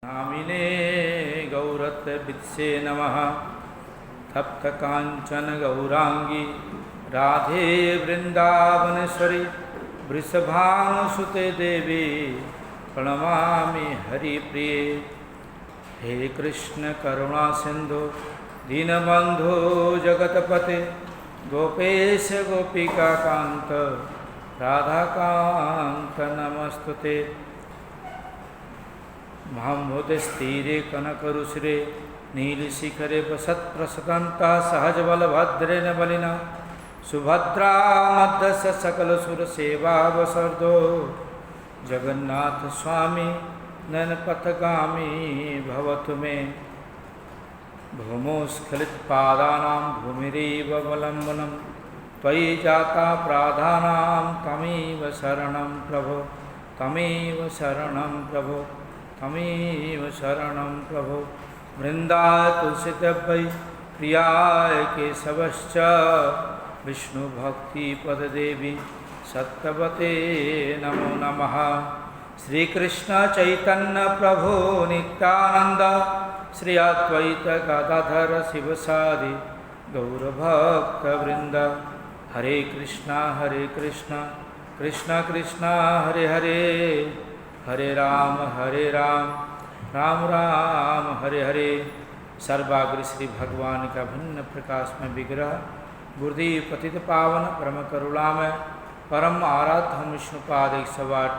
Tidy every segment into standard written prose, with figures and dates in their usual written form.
नामिने गौरत्वित्से नमः। तप्तकाञ्चन गौरांगी राधे वृंदावनेश्वरी वृषभानुसुते देवी प्रणमामि हरिप्रिये। हे कृष्ण करुणा सिंधु दीनबंधो जगतपते गोपेश गोपिका कांत राधाकांत नमस्तुते। महामोदस्तीरे कनकरुचिरे नीलशिखरे वसत्प्रसदन्तः सहजबलभद्रेण बलिना सुभद्रा मध्यस्य सकलसुरसेवावसर्दो जगन्नाथ स्वामी नयनपथगामी भवतु मे। भूमोस्खलितपादानां भूमिरेव अवलम्बनं त्वयि जाता प्राधानां तमेव शरणं प्रभो तमेव शरणं प्रभो तमेव शरणं प्रभो। वृन्दाय तुलसीदेवै प्रियाय केशवश्च विष्णुभक्तिपददेवी सत्यवते नमो नमः। श्रीकृष्ण चैतन्य प्रभो नित्यानंद श्री अद्वैत गदाधर शिवसादि गौरभक्तवृंद। हरे कृष्णा कृष्ण कृष्णा हरे हरे हरे राम राम राम हरे हरे। सर्वाग्र श्री भगवान का भिन्न प्रकाश में विग्रह गुरुदेव पतित पावन परम करुणामय परम आराध्य हम विष्णुपाद 108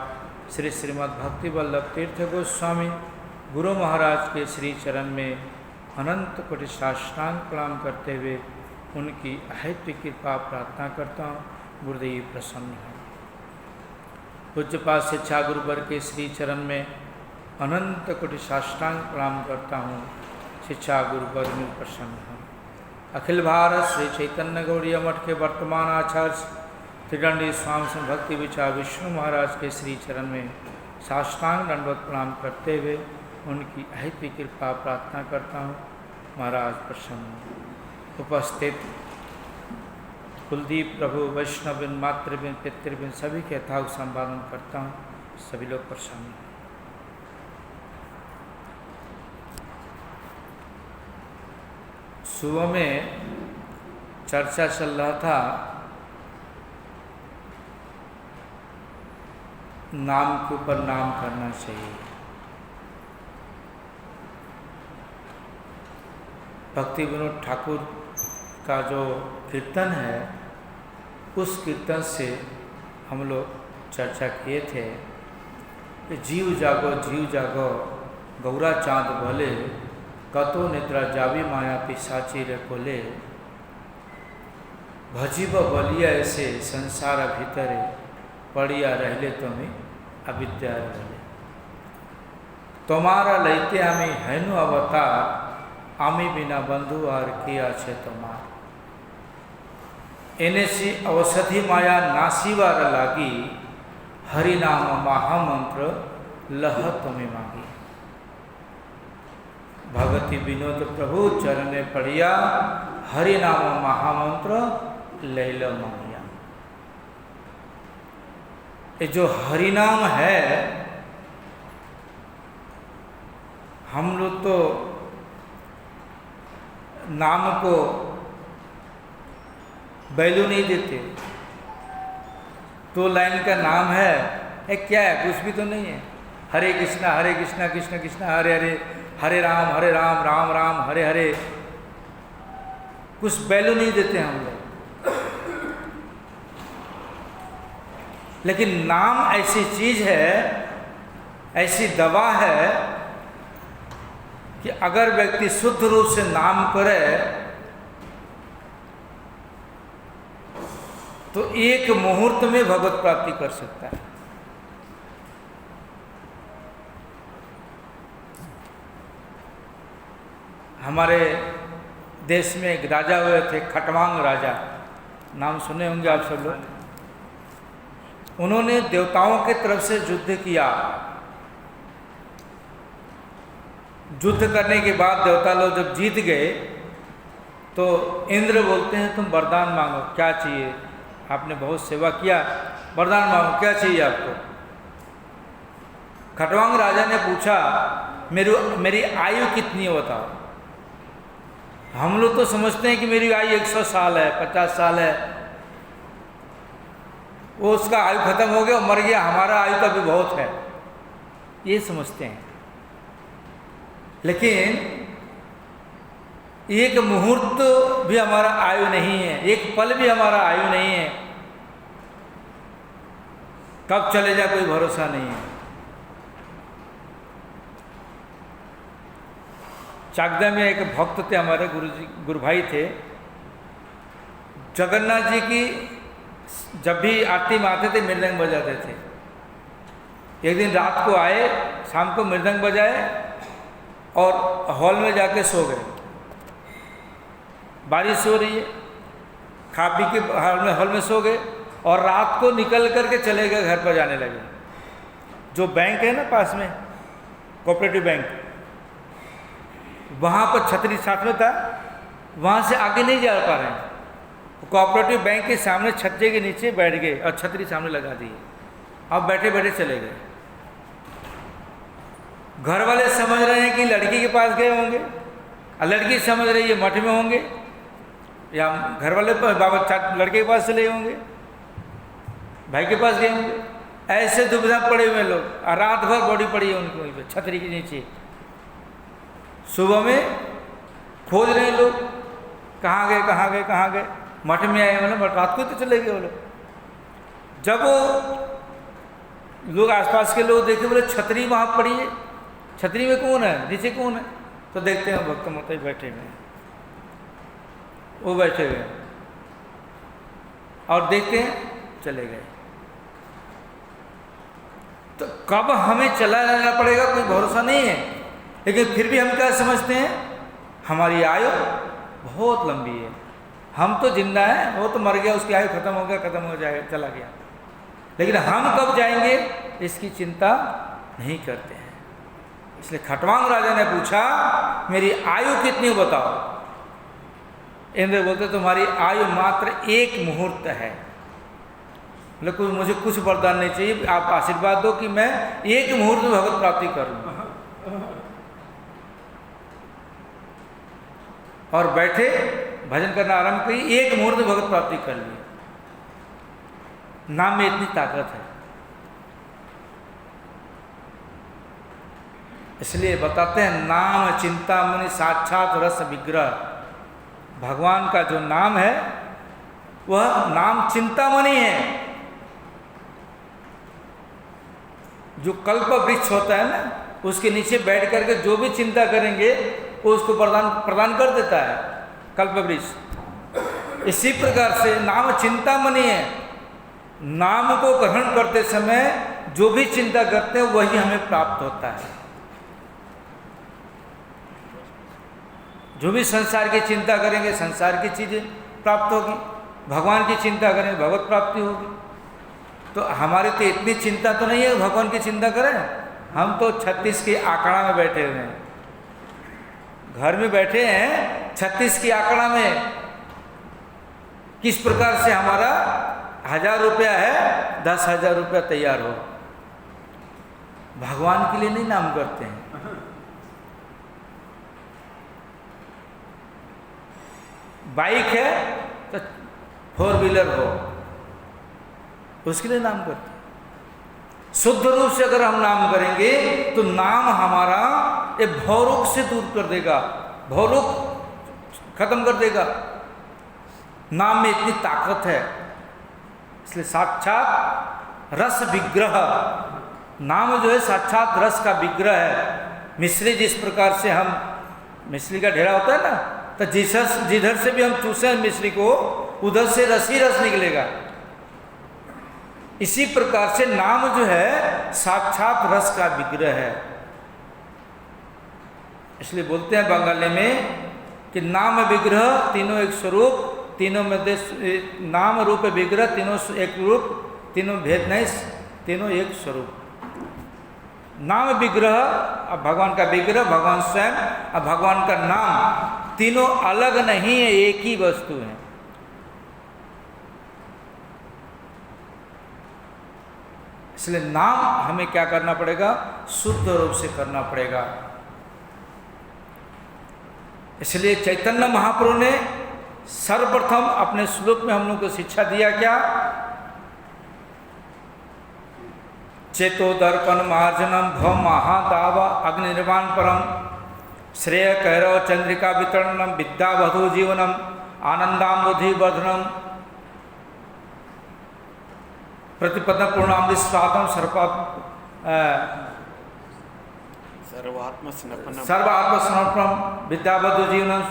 श्री श्रीमद्भक्ति वल्लभ तीर्थ गोस्वामी गुरु महाराज के श्री चरण में अनंत कोटि साष्टांग प्रणाम करते हुए उनकी अहेतु कृपा प्रार्थना करता हूँ। गुरुदेव प्रसन्न हैं। पूज्यपाद शिक्षा गुरुवर के श्री चरण में अनंत कोटि साष्टांग प्रणाम करता हूँ। शिक्षा गुरुवर में प्रसन्न हैं। अखिल भारत श्री चैतन्य गौड़ीय मठ के वर्तमान आचार्य त्रिदंडी स्वामी भक्ति विचार विष्णु महाराज के श्री चरण में साष्टांग दंडवत प्रणाम करते हुए उनकी अहित कृपा प्रार्थना करता हूँ। महाराज प्रसन्न। उपस्थित कुलदीप प्रभु वैष्णविन मातृविन पितृविन सभी के यथाव संपादन करता हूँ। सभी लोग प्रसन्न हैं। सुबह में चर्चा चल रहा था नाम के ऊपर नाम करना चाहिए। भक्ति विनोद ठाकुर का जो कीर्तन है उस कीर्तन से हम लोग चर्चा किए थे कि जीव जागो गौरा चाँद भले कतो निद्रा जावी माया पिशाची रे कोले भजीब बलिया ऐसे संसार भीतरे पड़िया रहले तुम्हें अविद्या रहले। तुम्हारा लैते आमी हैनु अवतार आमी बिना बंधु आर किया छे तुम्हार। एने से औषधि माया नासीवार लागी हरि नाम महामंत्र लह तुम्हें मांगी। भगति विनोद प्रभु चरणे पड़िया हरि नाम महामंत्र लैल मांगिया। ये जो हरि नाम है हम लोग तो नाम को वैल्यू नहीं देते। तो लाइन का नाम है क्या है? कुछ भी तो नहीं है। हरे कृष्णा कृष्ण कृष्ण हरे हरे हरे राम राम राम हरे हरे। कुछ वैल्यू नहीं देते हम लोग। लेकिन नाम ऐसी चीज है, ऐसी दवा है कि अगर व्यक्ति शुद्ध रूप से नाम करे तो एक मुहूर्त में भगवत प्राप्ति कर सकता है। हमारे देश में एक राजा हुए थे, खटवांग राजा, नाम सुने होंगे आप सब लोग। उन्होंने देवताओं के तरफ से युद्ध किया। युद्ध करने के बाद देवता लोग जब जीत गए तो इंद्र बोलते हैं तुम वरदान मांगो, क्या चाहिए? आपने बहुत सेवा किया, वरदान मांगो, क्या चाहिए आपको? खटवांग राजा ने पूछा मेरी आयु कितनी है बताओ। हम लोग तो समझते हैं कि मेरी आयु 100 साल है, 50 साल है, वो उसका आयु खत्म हो गया, मर गया, हमारा आयु तो अभी बहुत है, ये समझते हैं। लेकिन एक मुहूर्त भी हमारा आयु नहीं है, एक पल भी हमारा आयु नहीं है, कब चले जाए कोई भरोसा नहीं है। चाकदा में एक भक्त थे हमारे गुरु भाई थे, जगन्नाथ जी की जब भी आरती में आते थे मृदंग बजाते थे। एक दिन रात को आए, शाम को मृदंग बजाए और हॉल में जाके सो गए। बारिश हो रही है, खा पी के हॉल में सो गए और रात को निकल करके चले गए, घर पर जाने लगे। जो बैंक है ना पास में, कोऑपरेटिव बैंक, वहाँ पर छतरी साथ में था, वहाँ से आगे नहीं जा पा रहे हैं। कोऑपरेटिव बैंक के सामने छज्जे के नीचे बैठ गए और छतरी सामने लगा दी। अब बैठे बैठे चले गए। घर वाले समझ रहे हैं कि लड़की के पास गए होंगे, और लड़की समझ रही है मठ में होंगे, या घर वाले बाबा लड़के के पास चले होंगे, भाई के पास गए होंगे। ऐसे दुविधा पड़े हुए लोग, और रात भर बॉडी पड़ी है उनको वहीं पर छतरी के नीचे। सुबह में खोज रहे लोग, कहाँ गए कहाँ गए कहाँ गए, मठ में आए, मतलब रात को तो चले गए वो लोग। जब वो लोग आसपास के लोग देखे, बोले छतरी वहाँ पड़ी है, छतरी में कौन है, नीचे कौन है? तो देखते हैं भक्त माता बैठे हुए हैं, वो बैठे हुए हैं, और देखते हैं चले गए। तो कब हमें चला जाना पड़ेगा कोई भरोसा नहीं है। लेकिन फिर भी हम क्या समझते हैं, हमारी आयु बहुत लंबी है, हम तो जिंदा हैं, वो तो मर गया, उसकी आयु खत्म हो गया, खत्म हो जाएगा, चला गया। लेकिन हम कब जाएंगे इसकी चिंता नहीं करते हैं। इसलिए खटवांग राजा ने पूछा मेरी आयु कितनी बताओ। इंद्र बोलते तुम्हारी आयु मात्र 1 मुहूर्त है। लेकिन मुझे कुछ वरदान नहीं चाहिए, आप आशीर्वाद दो कि मैं 1 मुहूर्त में भगवत प्राप्ति करूं। और बैठे भजन करना आरंभ करी, 1 मुहूर्त में भगवत प्राप्ति कर ली। नाम में इतनी ताकत है। इसलिए बताते हैं नाम चिंतामणि साक्षात रस विग्रह। भगवान का जो नाम है वह नाम चिंतामणि है। जो कल्प वृक्ष होता है ना, उसके नीचे बैठ करके जो भी चिंता करेंगे वो उसको प्रदान कर देता है कल्प वृक्ष। इसी प्रकार से नाम चिंतामणि है। नाम को ग्रहण करते समय जो भी चिंता करते हैं वही हमें प्राप्त होता है। जो भी संसार की चिंता करेंगे संसार की चीजें प्राप्त होगी, भगवान की चिंता करेंगे भगवत प्राप्ति होगी। तो हमारी तो इतनी चिंता तो नहीं है भगवान की चिंता करें। हम तो 36 के आंकड़ा में बैठे हुए हैं, घर में बैठे हैं 36 की आंकड़ा में। किस प्रकार से हमारा 1000 रुपया है, 10,000 रुपया तैयार हो। भगवान के लिए नहीं नाम करते हैं। बाइक है तो 4 व्हीलर हो, उसके लिए नाम करते हैं। शुद्ध रूप से अगर हम नाम करेंगे तो नाम हमारा ये भौरोग से दूर कर देगा, भौरोग खत्म कर देगा। नाम में इतनी ताकत है। इसलिए साक्षात रस विग्रह, नाम जो है साक्षात रस का विग्रह है। मिश्री जिस प्रकार से हम, मिश्री का ढेरा होता है ना, तो जिधर से भी हम चूसे मिश्री को उधर से रस ही रस निकलेगा। इसी प्रकार से नाम जो है साक्षात रस का विग्रह है। इसलिए बोलते हैं बंगाली में कि नाम विग्रह तीनों एक स्वरूप, तीनों में नाम रूप विग्रह, तीनों एक रूप, तीनों भेद नहीं, तीनों एक स्वरूप। नाम विग्रह, अब भगवान का विग्रह भगवान स्वयं, अब भगवान का नाम, तीनों अलग नहीं है, एक ही वस्तु है। इसलिए नाम हमें क्या करना पड़ेगा? शुद्ध रूप से करना पड़ेगा। इसलिए चैतन्य महाप्रभु ने सर्वप्रथम अपने श्लोक में हम लोग को शिक्षा दिया क्या? चेतो दर्पण मार्जनम भव महादाव अग्नि निर्वाण परम श्रेय कैरव चंद्रिका वितरणम विद्या वधु जीवनम आनंदाम्बुधि वर्धनम प्रतिपद पूर्णाम स्वादम सर्वात्म समर्पणम विद्यावधु जीवनम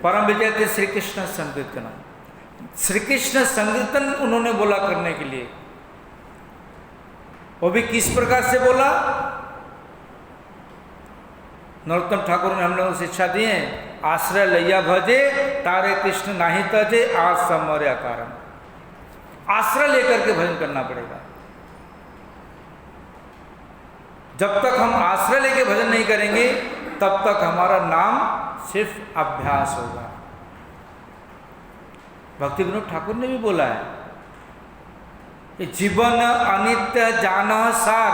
परम विजय श्री कृष्ण संकीर्तनम। श्री कृष्ण संकीर्तन उन्होंने बोला करने के लिए, वो भी किस प्रकार से बोला? नरोत्तम ठाकुर ने हम लोगों को शिक्षा दी है, आश्रय लैया भजे तारे कृष्ण नाही तजे आज समौर्य कारण। आश्रय लेकर के भजन करना पड़ेगा। जब तक हम आश्रय लेके भजन नहीं करेंगे तब तक हमारा नाम सिर्फ अभ्यास होगा। भक्ति विनोद ठाकुर ने भी बोला है कि जीवन अनित्य जान सार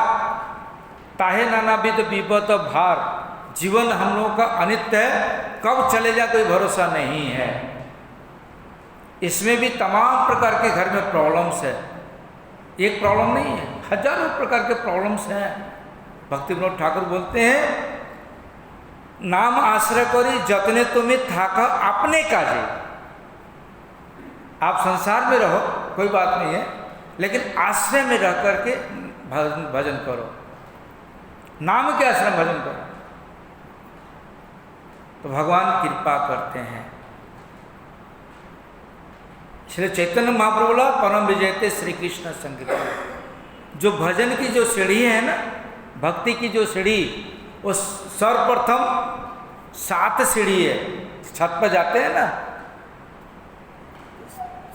ताहे नानाविध विपत भार। जीवन हम लोगों का अनित्य है, कब चले जाए कोई भरोसा नहीं है। इसमें भी तमाम प्रकार के घर में प्रॉब्लम्स है, एक प्रॉब्लम नहीं है, हजारों प्रकार के प्रॉब्लम्स हैं। भक्ति विनोद ठाकुर बोलते हैं नाम आश्रय करी जतने तुम्हें थाका अपने काजे। आप संसार में रहो कोई बात नहीं है, लेकिन आश्रय में रह करके भजन करो, नाम के आश्रय भजन करो तो भगवान कृपा करते हैं। श्री चैतन्य महाप्रभु बोला परम विजयते श्री कृष्ण संकीर्तन। जो भजन की जो सीढ़ी है ना, भक्ति की जो सीढ़ी, वो सर्वप्रथम 7 सीढ़ी है। छत पर जाते हैं ना,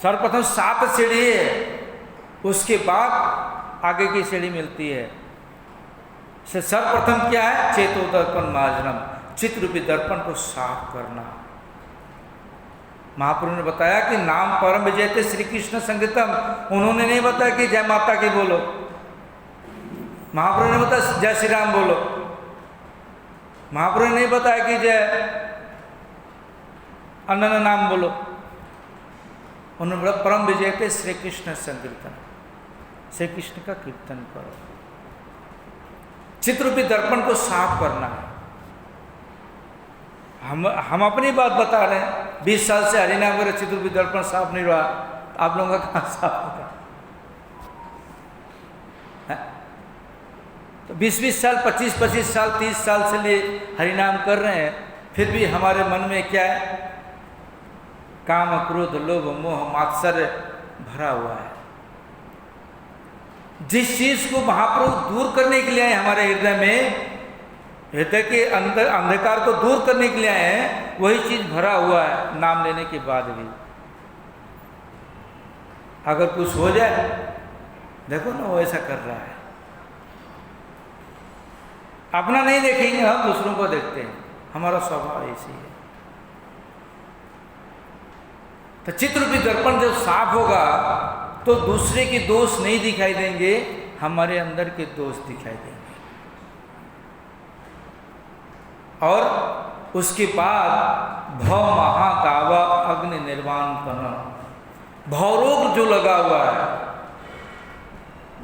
सर्वप्रथम 7 सीढ़ी है, उसके बाद आगे की सीढ़ी मिलती है। सर्वप्रथम क्या है? चेतो दर्पण मार्जनम, चित्त रूपी दर्पण को साफ करना। महाप्रभु ने बताया कि नाम परम विजयते श्री कृष्ण संकीर्तन। उन्होंने नहीं बताया कि जय माता की बोलो, महाप्रभु ने बताया जय श्री राम बोलो। महाप्रभु ने नहीं बताया कि जय अन्य नाम बोलो। उन्होंने बोला परम विजयते श्री कृष्ण संकीर्तन, श्री कृष्ण का कीर्तन करो। चित्ररूपी दर्पण को साफ करना है। हम अपनी बात बता रहे हैं, 20 साल से हरिनाम करे चित्ररूपी दर्पण साफ नहीं रहा, आप लोगों का कहाँ साफ होगा? तो 20-20 साल, 25-25 साल, 30 साल से लिए हरिनाम कर रहे हैं, फिर भी हमारे मन में क्या है? काम, क्रोध, लोभ, मोह, मात्सर्य भरा हुआ है। जिस चीज को महाप्रभु दूर करने के लिए आए हमारे हृदय में, हृदय के अंदर अंधकार को दूर करने के लिए आए हैं, वही चीज भरा हुआ है नाम लेने के बाद भी। अगर कुछ हो जाए, देखो ना वो ऐसा कर रहा है। अपना नहीं देखेंगे, हम दूसरों को देखते हैं, हमारा स्वभाव ऐसी है। तो चित्ररूपी दर्पण जब साफ होगा तो दूसरे के दोष नहीं दिखाई देंगे, हमारे अंदर के दोष दिखाई देंगे। और उसके बाद भव महाकावा अग्नि निर्वाण करना। भवरोग जो लगा हुआ है,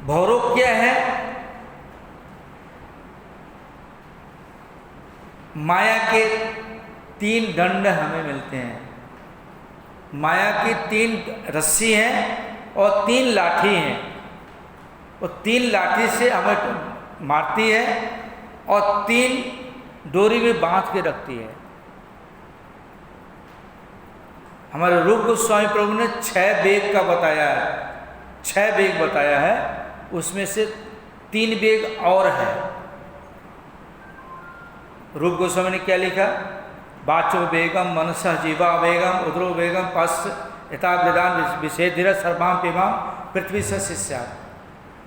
भवरोग क्या है? माया के 3 दंड हमें मिलते हैं। माया की 3 रस्सी हैं और 3 लाठी हैं। वो 3 लाठी से हमें मारती है और 3 डोरी में बांध के रखती है। हमारे रूप गोस्वामी प्रभु ने 6 बेग का बताया है, 6 बेग बताया है, उसमें से 3 बेग और है। रूप गोस्वामी ने क्या लिखा? वाचो बेगम मनसा जीवा बेगम उद्रो बेगम पस यथा वेदान विषेधीर सर्वाम पिमाम पृथ्वी से शिष्या।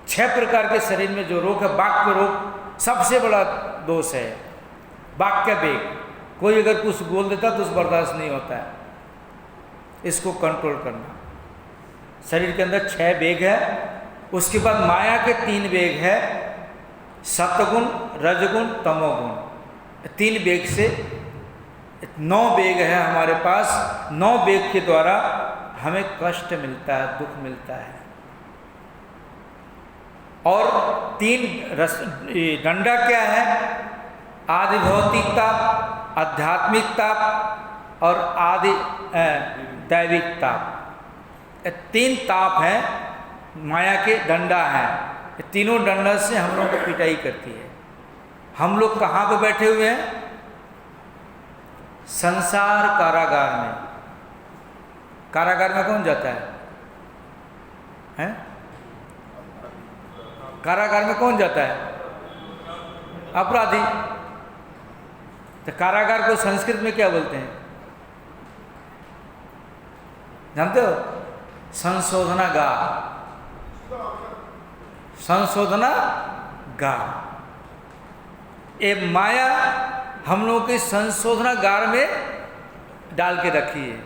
6 प्रकार के शरीर में जो रोग है, वाक्य रोग सबसे बड़ा दोष है। वाक्य बेग, कोई अगर कुछ बोल देता तो उस बर्दाश्त नहीं होता है, इसको कंट्रोल करना। शरीर के अंदर 6 बेग है उसके बाद माया के 3 वेग है, सत्वगुण, रजगुण, तमोगुण। 3 वेग से 9 वेग है हमारे पास। 9 वेग के द्वारा हमें कष्ट मिलता है, दुख मिलता है। और 3 डंडा क्या है? आदि भौतिक ताप, आध्यात्मिक ताप और आदि दैविक ताप। 3 ताप हैं, माया के डंडा हैं। ये तीनों डंडा से हम लोग को पिटाई करती है। हम लोग कहाँ पे बैठे हुए हैं? संसार कारागार में। कारागार में कौन जाता है? हैं? कारागार में कौन जाता है? अपराधी। तो कारागार को संस्कृत में क्या बोलते हैं जानते हो? संशोधनागार। संशोधनागार। ये माया हम लोगों के संशोधनागार में डाल के रखी है।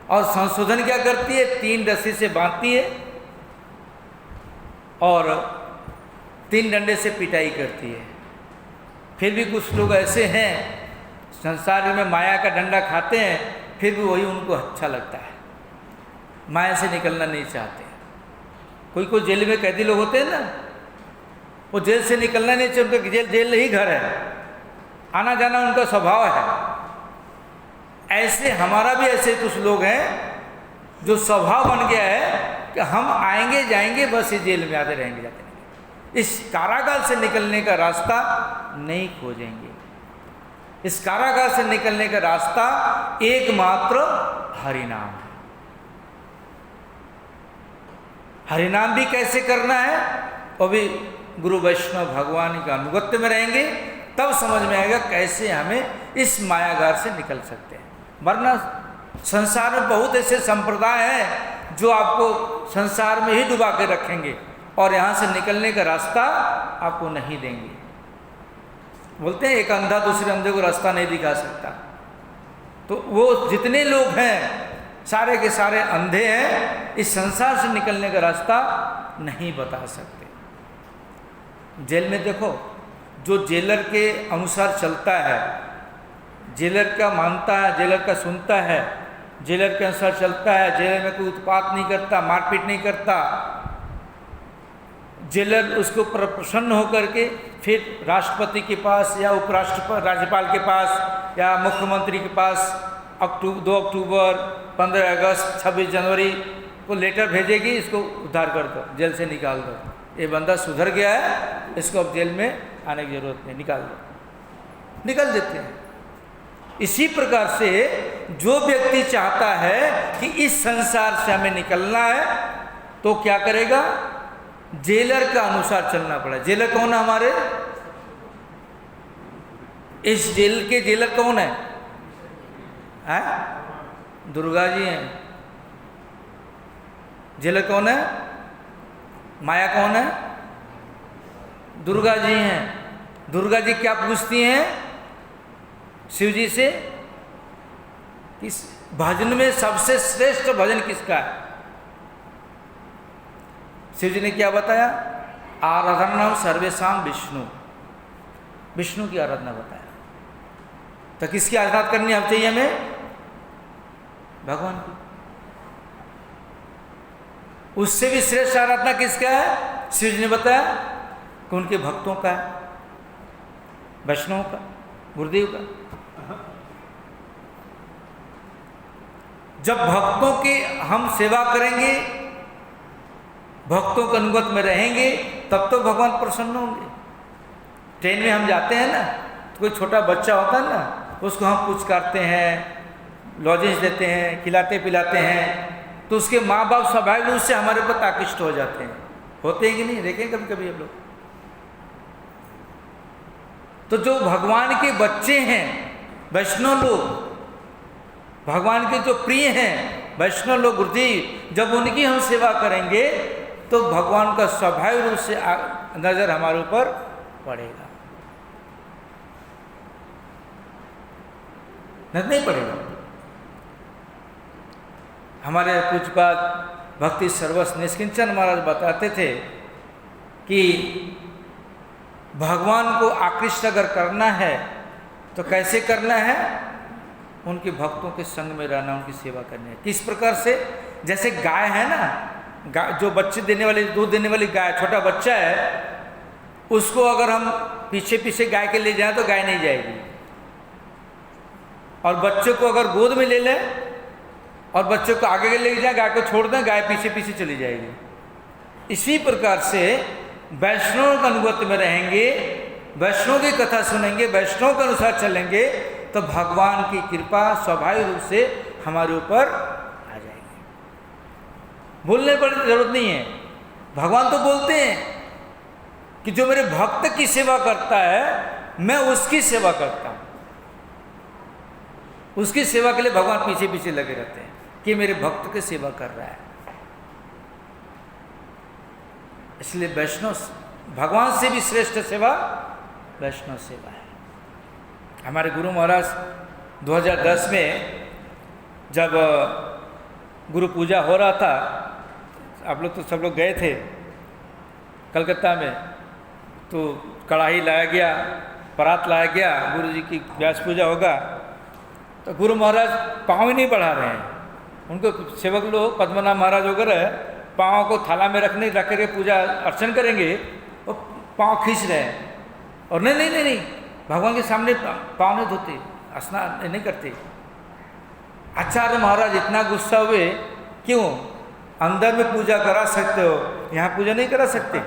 और संशोधन क्या करती है? 3 रस्सी से बांधती है और 3 डंडे से पिटाई करती है। फिर भी कुछ लोग ऐसे हैं संसार में माया का डंडा खाते हैं, फिर भी वही उनको अच्छा लगता है, माया से निकलना नहीं चाहते। कोई जेल में कैदी लोग होते हैं ना, वो जेल से निकलना नहीं चाहते, उनका जेल ही घर है, आना जाना उनका स्वभाव है। ऐसे हमारा भी ऐसे कुछ लोग हैं जो स्वभाव बन गया है कि हम आएंगे जाएंगे, बस ये जेल में आते रहेंगे जाते रहेंगे। इस कारागार से निकलने का रास्ता नहीं खोजेंगे। इस कारागार से निकलने का रास्ता एकमात्र हरिनाम है। हरिनाम भी कैसे करना है? वो भी गुरु वैष्णव भगवान का अनुगत्य में रहेंगे, तब समझ में आएगा कैसे हमें इस मायागार से निकल सकते हैं। वरना संसार में बहुत ऐसे संप्रदाय हैं जो आपको संसार में ही डुबा के रखेंगे और यहाँ से निकलने का रास्ता आपको नहीं देंगे। बोलते हैं एक अंधा दूसरे अंधे को रास्ता नहीं दिखा सकता। तो वो जितने लोग हैं सारे के सारे अंधे हैं, इस संसार से निकलने का रास्ता नहीं बता सकते। जेल में देखो, जो जेलर के अनुसार चलता है, जेलर का मानता है, जेलर का सुनता है, जेलर के अनुसार चलता है, जेलर में कोई उत्पात नहीं करता, मारपीट नहीं करता, जेलर उसको प्रसन्न होकर के फिर राष्ट्रपति के पास या उपराष्ट्रपति राज्यपाल के पास या मुख्यमंत्री के पास 2 अक्टूबर, 15 अगस्त, 26 जनवरी को लेटर भेजेगी, इसको उद्धार कर दो, जेल से निकाल दो, ये बंदा सुधर गया है, इसको अब जेल में आने की जरूरत नहीं, निकाल दो, निकल देते हैं। इसी प्रकार से जो व्यक्ति चाहता है कि इस संसार से हमें निकलना है तो क्या करेगा? जेलर का अनुसार चलना पड़ा। जेलर कौन है हमारे? इस जेल के जेलर कौन है? दुर्गा जी हैं। जेलर कौन है? माया कौन है? दुर्गा जी हैं। दुर्गा जी क्या पूछती हैं शिव जी से? इस भजन में सबसे श्रेष्ठ भजन किसका है? शिव जी ने क्या बताया? आराधना सर्वेशाम विष्णु, विष्णु की आराधना बताया। तो किसकी आराधना करनी अब चाहिए हमें? भगवान की। उससे भी श्रेष्ठ आराधना किसका है? शिव जी ने बताया कि उनके भक्तों का है, वैष्णव का, गुरुदेव का। जब भक्तों की हम सेवा करेंगे, भक्तों के अनुगत में रहेंगे, तब तो भगवान प्रसन्न होंगे। ट्रेन में हम जाते हैं ना, तो कोई छोटा बच्चा होता है ना, उसको हम पुचकारते हैं, लॉजेंस देते हैं, खिलाते पिलाते हैं, तो उसके माँ बाप स्वाभाविक रूप से हमारे ऊपर आकृष्ट हो जाते हैं। होते हैं कि नहीं? देखें कभी कभी हम लोग। तो जो भगवान के बच्चे हैं, वैष्णव लोग, भगवान के जो प्रिय हैं वैष्णव लोग, गुरुदेव, जब उनकी हम सेवा करेंगे तो भगवान का स्वाभाविक रूप से नजर हमारे ऊपर पड़ेगा, नहीं पड़ेगा। हमारे पूज्यपाद भक्ति सर्वस्व निष्किंचन महाराज बताते थे कि भगवान को आकृष्ट अगर करना है तो कैसे करना है? उनके भक्तों के संग में रहना, उनकी सेवा करनी है। किस प्रकार से? जैसे गाय है ना, गाय जो बच्चे देने वाली, दूध देने वाली गाय, छोटा बच्चा है, उसको अगर हम पीछे पीछे गाय के ले जाएं तो गाय नहीं जाएगी, और बच्चों को अगर गोद में ले लें और बच्चों को आगे ले जाए, गाय को छोड़ दें, गाय पीछे पीछे चली जाएगी। इसी प्रकार से वैष्णव के अनुगत्य में रहेंगे, वैष्णव की कथा सुनेंगे, वैष्णव के अनुसार चलेंगे, तो भगवान की कृपा स्वाभाविक रूप से हमारे ऊपर आ जाएगी। बोलने पर जरूरत नहीं है, भगवान तो बोलते हैं कि जो मेरे भक्त की सेवा करता है मैं उसकी सेवा करता हूं। उसकी सेवा के लिए भगवान पीछे पीछे लगे रहते हैं कि मेरे भक्त की सेवा कर रहा है। इसलिए वैष्णव, भगवान से भी श्रेष्ठ सेवा वैष्णव सेवा है। हमारे गुरु महाराज 2010 में जब गुरु पूजा हो रहा था, आप लोग तो सब लोग गए थे कलकत्ता में, तो कढ़ाई लाया गया, परात लाया गया, गुरु जी की व्यास पूजा होगा, तो गुरु महाराज पाँव ही नहीं बढ़ा रहे हैं। उनको सेवक लोग पद्मनाभ महाराज वगैरह पाँव को थाला में रख करके पूजा अर्चन करेंगे, और पाँव खींच रहे हैं, और नहीं भगवान के सामने पाँव नहीं धोते, स्नान नहीं करते। आचार्य महाराज इतना गुस्सा हुए, क्यों? अंदर में पूजा करा सकते हो, यहाँ पूजा नहीं करा सकते।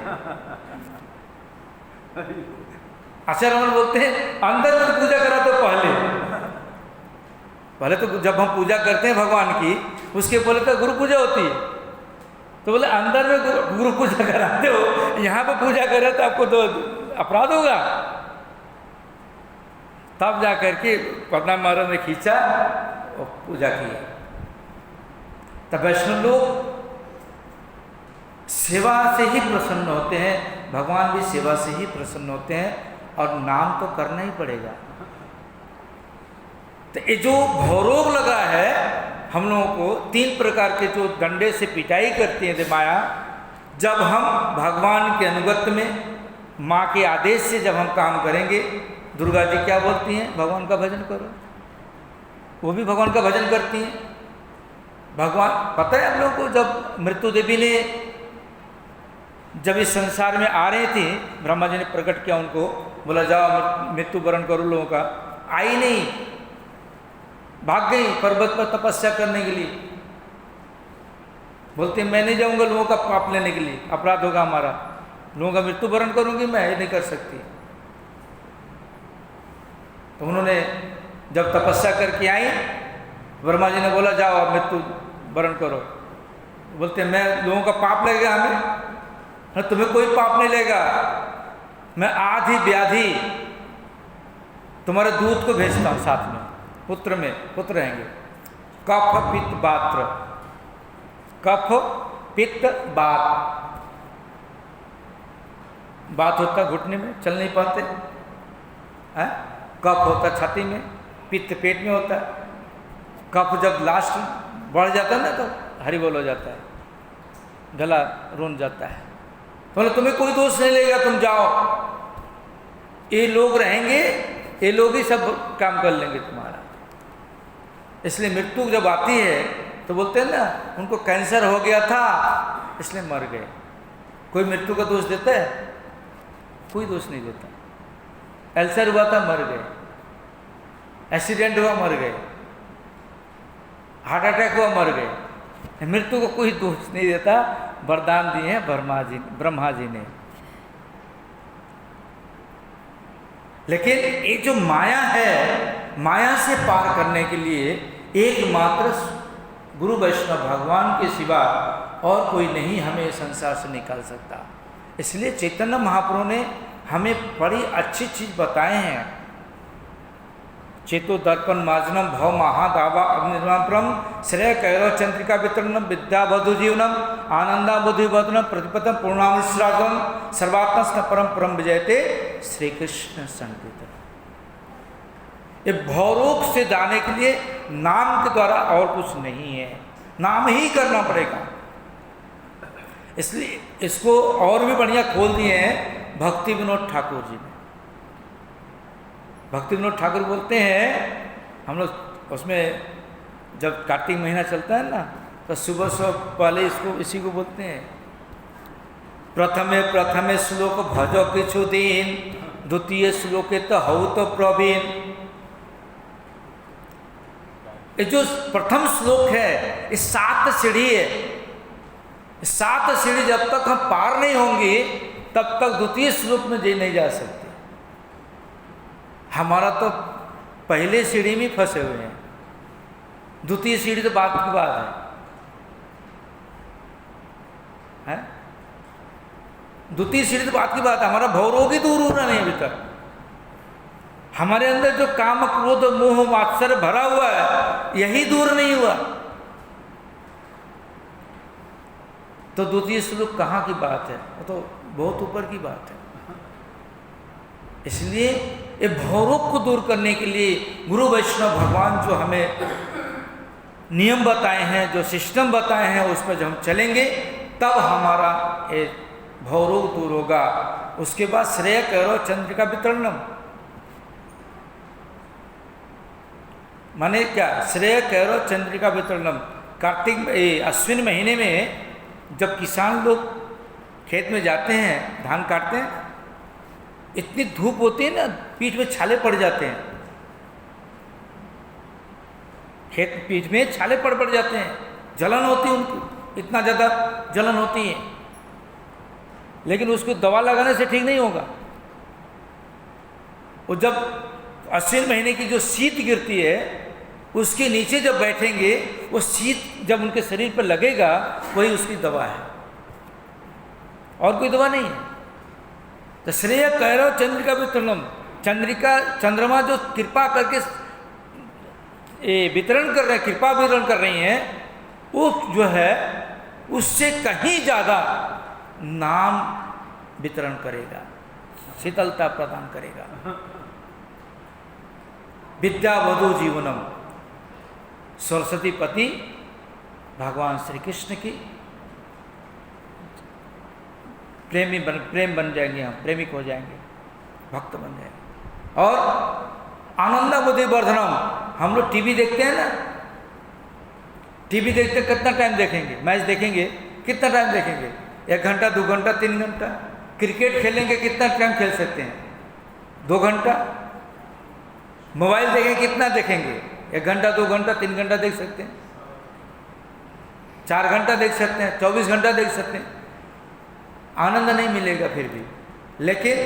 आचार्य महाराज बोलते हैं अंदर में पूजा करा तो पहले तो जब हम पूजा करते हैं भगवान की, उसके पहले तो गुरु पूजा होती है, तो बोले अंदर में गुरु पूजा कराते हो, यहाँ पे पूजा करे तो आपको तो अपराध होगा। तब जा करके पद्मनाभ महाराज ने खींचा और पूजा की। तब वैष्णव लोग सेवा से ही प्रसन्न होते हैं, भगवान भी सेवा से ही प्रसन्न होते हैं, और नाम तो करना ही पड़ेगा। तो ये जो भवरोग लगा है हम लोगों को, 3 प्रकार के जो डंडे से पिटाई करती है माया, जब हम भगवान के अनुगत्य में माँ के आदेश से जब हम काम करेंगे, दुर्गा जी क्या बोलती हैं? भगवान का भजन करो। वो भी भगवान का भजन करती हैं। भगवान, पता है आप लोगों को, जब मृत्यु देवी ने जब इस संसार में आ रही थी, ब्रह्मा जी ने प्रकट किया उनको, बोला जाओ मृत्यु वरण करो लोगों का, आई नहीं, भाग गई पर्वत पर तपस्या करने के लिए। बोलते मैं नहीं जाऊंगा लोगों का पाप लेने के लिए, अपराध होगा हमारा, लोगों का मृत्यु वरण करूंगी मैं, ये नहीं कर सकती। तो उन्होंने जब तपस्या करके आई, ब्रह्मा जी ने बोला जाओ आप मृत्यु वरण करो। बोलते मैं, लोगों का पाप लगेगा हमें? तुम्हें कोई पाप नहीं लेगा, मैं आधी व्याधि तुम्हारे दूध को भेजता हूँ साथ में, पुत्र रहेंगे। कफ पित्त बात्र, कफ पित्त बात होता घुटने में, चल नहीं पाते हैं, कफ होता छाती में, पित्त पेट में होता है। कफ जब लास्ट बढ़ जाता है ना तो हरि बोल हो जाता है, गला रूंध जाता है। तो तुम्हें कोई दोष नहीं लगेगा, तुम जाओ, ये लोग रहेंगे, ये लोग ही सब काम कर लेंगे तुम्हारा। इसलिए मृत्यु जब आती है तो बोलते हैं ना, उनको कैंसर हो गया था इसलिए मर गए। कोई मृत्यु का दोष देता है? कोई दोष नहीं देता। कैंसर हुआ था मर गए, एक्सीडेंट हुआ मर गए, हार्ट अटैक हुआ मर गए। मृत्यु को कोई दोष नहीं देता, वरदान दिए हैं ब्रह्मा जी ने। लेकिन ये जो माया है, माया से पार करने के लिए एकमात्र गुरु वैष्णव भगवान के सिवा और कोई नहीं हमें संसार से निकाल सकता। इसलिए चैतन्य महाप्रभु ने हमें बड़ी अच्छी चीज बताए हैं। चेतो दर्पण मार्जनम भव महादावा अग्निर्वाप्रम श्रेय कैरव चंद्रिका वितरणम विद्या बधु जीवनम आनंदा बुद्धि बधनम प्रतिपतम पूर्णामृश्रागम सर्वात्म परम परम विजयते श्री कृष्ण संकीर्तन। ये भवरोग से जाने के लिए नाम के द्वारा और कुछ नहीं है, नाम ही करना पड़ेगा। इसलिए इसको और भी बढ़िया खोल दिए हैं भक्ति विनोद ठाकुर जी ने। भक्ति विनोद ठाकुर बोलते हैं, हम लोग उसमें जब कार्तिक महीना चलता है ना, तो सुबह पहले इसको इसी को बोलते हैं, प्रथमे प्रथमे श्लोक भजो किछु दिन, द्वितीय श्लोके तो हऊ तो प्रवीण। ये जो प्रथम श्लोक है ये 7 सीढ़ी है। 7 सीढ़ी जब तक हम पार नहीं होंगे तब तक द्वितीय श्लोक में नहीं जा सकते। हमारा तो पहले सीढ़ी में फंसे हुए हैं, द्वितीय सीढ़ी तो बात की बात है? द्वितीय सीढ़ी तो बात की बात है। हमारा भवरोग ही दूर होना नहीं अभी तक। हमारे अंदर जो काम क्रोध मोह मात्सर्य भरा हुआ है यही दूर नहीं हुआ, तो द्वितीय श्लोक कहाँ की बात है? वो तो बहुत ऊपर की बात है। इसलिए ये भवरोग को दूर करने के लिए गुरु वैष्णव भगवान जो हमें नियम बताए हैं, जो सिस्टम बताए हैं, उस पर जब हम चलेंगे तब हमारा ये भवरोग दूर होगा। उसके बाद श्रेय करो चंद्रिका वितरणम, माने क्या? श्रेय करो चंद्रिका वितरणम। कार्तिक अश्विन महीने में जब किसान लोग खेत में जाते हैं, धान काटते हैं, इतनी धूप होती है ना, पीठ में छाले पड़ जाते हैं, खेत पीठ में छाले पड़ जाते हैं, जलन होती है उनको, इतना ज़्यादा जलन होती है। लेकिन उसको दवा लगाने से ठीक नहीं होगा। वो जब अश्विन महीने की जो शीत गिरती है उसके नीचे जब बैठेंगे, वो शीत जब उनके शरीर पर लगेगा वही उसकी दवा है, और कोई दवा नहीं है। तो श्रेय कैरव चंद्रिका वितरणम, चंद्रमा जो कृपा करके वितरण कर रहे हैं, कृपा वितरण कर रही हैं, वो जो है उससे कहीं ज़्यादा नाम वितरण करेगा, शीतलता प्रदान करेगा। विद्या वधु जीवनम, सरस्वती पति भगवान श्री कृष्ण की प्रेम बन जाएंगे, हम प्रेमिक हो जाएंगे, भक्त बन जाएंगे। और आनंदा बुद्धि वर्धनम, हम लोग टीवी देखते हैं ना, टीवी देखते कितना टाइम देखेंगे? मैच देखेंगे कितना टाइम देखेंगे? 1 घंटा 2 घंटा 3 घंटा। क्रिकेट खेलेंगे कितना टाइम खेल सकते हैं? 2 घंटा। मोबाइल देखेंगे कितना देखेंगे? 1 घंटा 2 घंटा 3 घंटा देख सकते हैं, 4 घंटा देख सकते हैं, 24 घंटा देख सकते हैं। आनंद नहीं मिलेगा फिर भी। लेकिन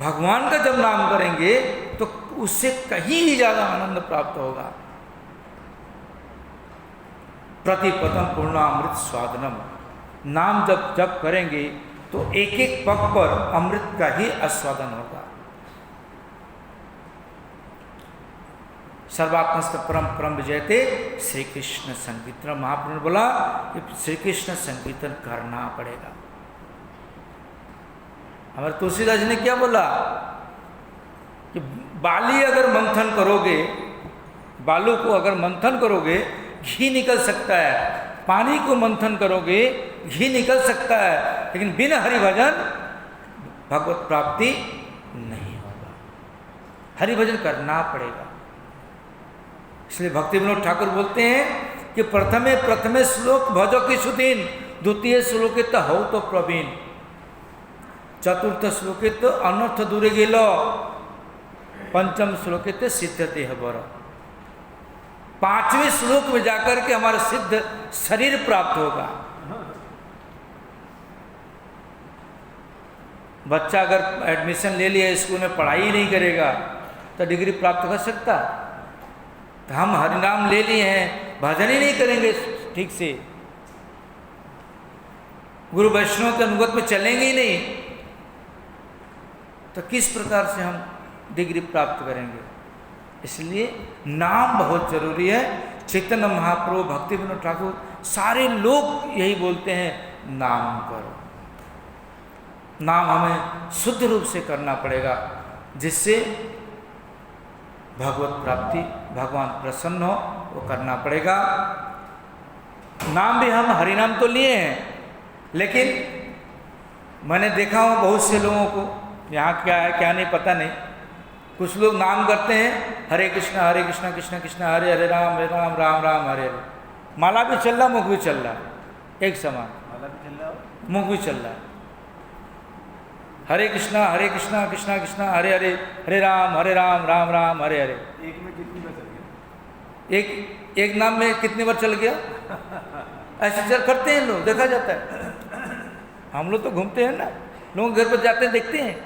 भगवान का जब नाम करेंगे तो उससे कहीं ही ज़्यादा आनंद प्राप्त होगा। प्रतिपदम पूर्णामृत स्वादनम, नाम जब जब करेंगे तो एक एक पग पर अमृत का ही आस्वादन होगा। सर्वात्मस्थ परम परम विजयते श्री कृष्ण संकीर्तन। महाप्रभु ने बोला कि श्री कृष्ण संकीर्तन करना पड़ेगा। हमारे तुलसीदास जी ने क्या बोला कि बाली अगर मंथन करोगे, बालू को अगर मंथन करोगे घी निकल सकता है, पानी को मंथन करोगे घी निकल सकता है, लेकिन बिना हरि भजन भगवत प्राप्ति नहीं होगा। हरि भजन करना पड़ेगा। इसलिए भक्ति विनोद ठाकुर बोलते हैं कि प्रथमे श्लोक भजो किछु दिन, द्वितीय श्लोके तो हौ तो प्रवीण, चतुर्थ श्लोके तो अनर्थ दूरे गेलो, पंचम श्लोके तो सिद्धते हबर। 5वें श्लोक में जाकर के हमारा सिद्ध शरीर प्राप्त होगा। बच्चा अगर एडमिशन ले लिया स्कूल में, पढ़ाई ही नहीं करेगा तो डिग्री प्राप्त कर सकता? तो हम हरिनाम ले लिए हैं, भजन ही नहीं करेंगे ठीक से, गुरु वैष्णव के अनुगत में चलेंगे ही नहीं, तो किस प्रकार से हम डिग्री प्राप्त करेंगे? इसलिए नाम बहुत जरूरी है। चैतन्य महाप्रभु, भक्ति विनोद ठाकुर, सारे लोग यही बोलते हैं, नाम करो। नाम हमें शुद्ध रूप से करना पड़ेगा, जिससे भगवत प्राप्ति, भगवान प्रसन्न हो, वो करना पड़ेगा। नाम भी हम हरिनाम तो लिए हैं, लेकिन मैंने देखा हूँ बहुत से लोगों को, यहाँ क्या है क्या नहीं पता नहीं, कुछ लोग नाम करते हैं हरे कृष्णा कृष्णा कृष्णा हरे हरे, राम राम राम हरे हरे। माला भी चल रहा, मुख भी चल रहा, एक समान। माला भी चल रहा है, मुख भी चल रहा है। हरे कृष्णा कृष्णा कृष्णा हरे हरे, हरे राम राम राम हरे हरे। एक में कितनी बार चल गया? एक नाम में कितनी बार चल गया? ऐसे चल करते हैं लोग, देखा जाता है। हम लोग तो घूमते हैं ना, लोग घर पर जाते हैं देखते हैं।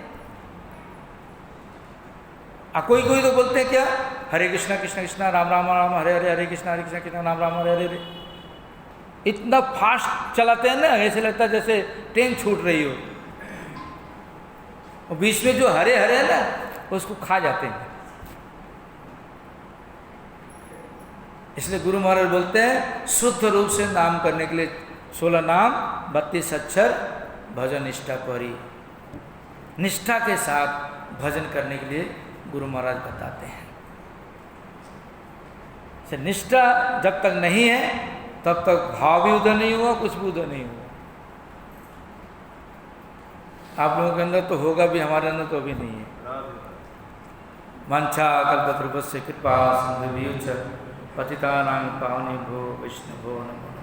कोई कोई तो बोलते हैं क्या, हरे कृष्णा कृष्णा राम राम हरे हरे, हरे कृष्णा कृष्णा राम राम हरे हरे। इतना फास्ट चलाते हैं ना, ऐसे लगता है जैसे ट्रेन छूट रही हो। और बीच में जो हरे हरे है ना, उसको खा जाते हैं। इसलिए गुरु महाराज बोलते हैं शुद्ध रूप से नाम करने के लिए 16 नाम 32 अक्षर भजन निष्ठा करी। निष्ठा के साथ भजन करने के लिए गुरु महाराज बताते हैं। से निष्ठा जब तक नहीं है तब तक भाव भी उदय नहीं हुआ, कुछ भी उदय नहीं हुआ। आप लोगों के अंदर तो होगा भी, हमारे अंदर तो अभी नहीं है। वांछा कल्पतरुभ्यश्च कृपा सिन्धुभ्यो च पतितानां पावनेभ्यो वैष्णवो नमो नमः।